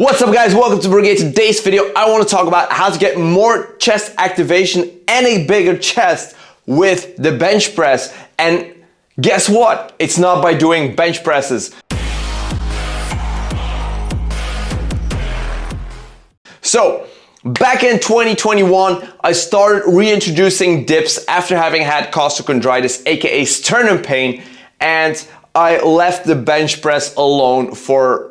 What's up guys, welcome to Barrookie. Today's video I want to talk about how to get more chest activation and a bigger chest with the bench press. And guess what? It's not by doing bench presses. So back in 2021, I started reintroducing dips after having had costochondritis, aka sternum pain, and I left the bench press alone for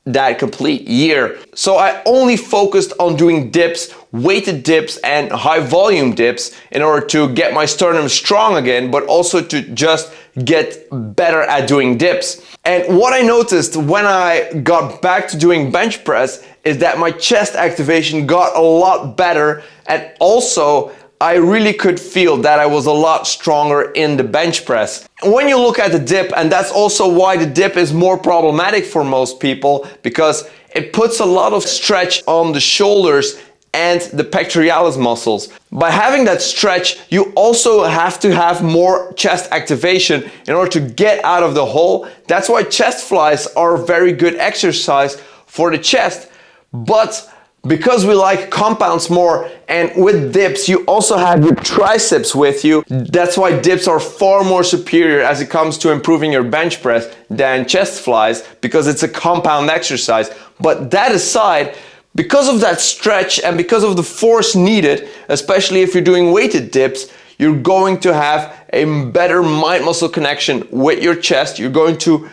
that complete year. So I only focused on doing dips, weighted dips and high volume dips in order to get my sternum strong again, but also to just get better at doing dips. And what I noticed when I got back to doing bench press is that my chest activation got a lot better, and also I really could feel that I was a lot stronger in the bench press. When you look at the dip, and that's also why the dip is more problematic for most people, because it puts a lot of stretch on the shoulders and the pectoralis muscles. By having that stretch, you also have to have more chest activation in order to get out of the hole. That's why chest flies are a very good exercise for the chest. But because we like compounds more, and with dips you also have your triceps with you, that's why dips are far more superior as it comes to improving your bench press than chest flies, because it's a compound exercise. But that aside, because of that stretch and because of the force needed, especially if you're doing weighted dips, you're going to have a better mind-muscle connection with your chest. You're going to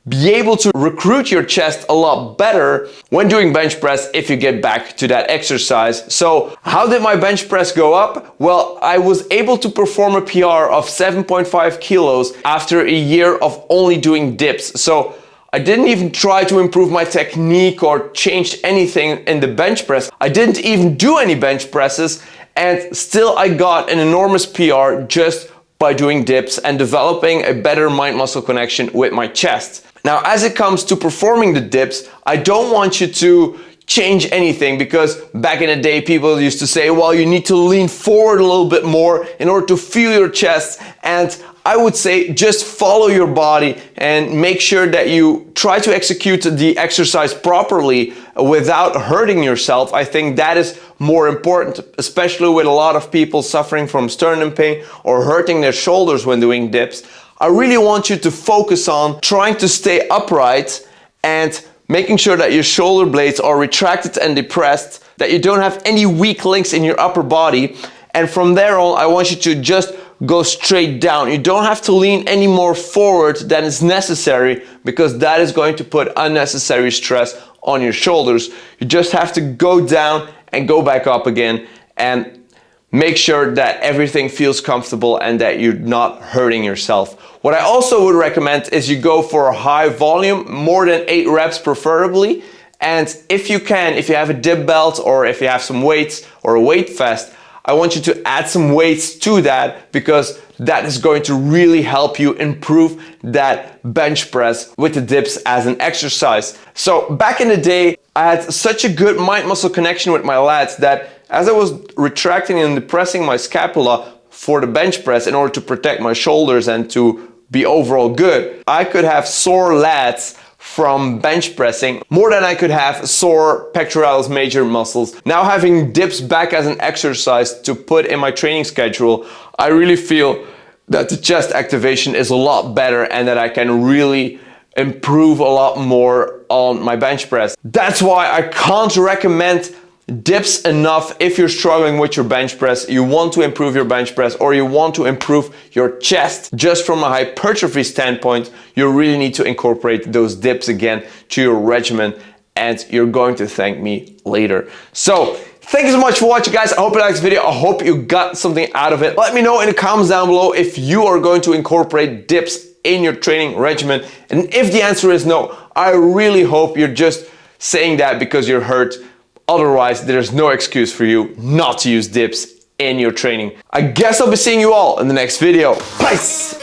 be able to recruit your chest a lot better when doing bench press if you get back to that exercise. So how did my bench press go up? Well, I was able to perform a PR of 7.5 kilos after a year of only doing dips. So I didn't even try to improve my technique or change anything in the bench press. I didn't even do any bench presses, and still I got an enormous PR just by doing dips and developing a better mind-muscle connection with my chest. Now, as it comes to performing the dips, I don't want you to change anything, because back in the day people used to say, well, you need to lean forward a little bit more in order to feel your chest. And I would say just follow your body and make sure that you try to execute the exercise properly without hurting yourself. I think that is more important, especially with a lot of people suffering from sternum pain or hurting their shoulders when doing dips. I really want you to focus on trying to stay upright and making sure that your shoulder blades are retracted and depressed, that you don't have any weak links in your upper body. And from there on, I want you to just go straight down. You don't have to lean any more forward than is necessary, because that is going to put unnecessary stress on your shoulders. You just have to go down and go back up again, and make sure that everything feels comfortable and that you're not hurting yourself. What I also would recommend is you go for a high volume, more than 8 reps preferably. And if you can, if you have a dip belt or if you have some weights or a weight vest, I want you to add some weights to that, because that is going to really help you improve that bench press with the dips as an exercise. So back in the day, I had such a good mind-muscle connection with my lats that as I was retracting and depressing my scapula for the bench press in order to protect my shoulders and to be overall good, I could have sore lats from bench pressing more than I could have sore pectoralis major muscles. Now, having dips back as an exercise to put in my training schedule, I really feel that the chest activation is a lot better and that I can really improve a lot more on my bench press. That's why I can't recommend dips enough if you're struggling with your bench press, you want to improve your bench press, or you want to improve your chest just from a hypertrophy standpoint. You really need to incorporate those dips again to your regimen, and you're going to thank me later. So thank you so much for watching, guys. I hope you liked this video. I hope you got something out of it. Let me know in the comments down below if you are going to incorporate dips in your training regimen, and if the answer is no, I really hope you're just saying that because you're hurt. Otherwise, there's no excuse for you not to use dips in your training. I guess I'll be seeing you all in the next video. Peace!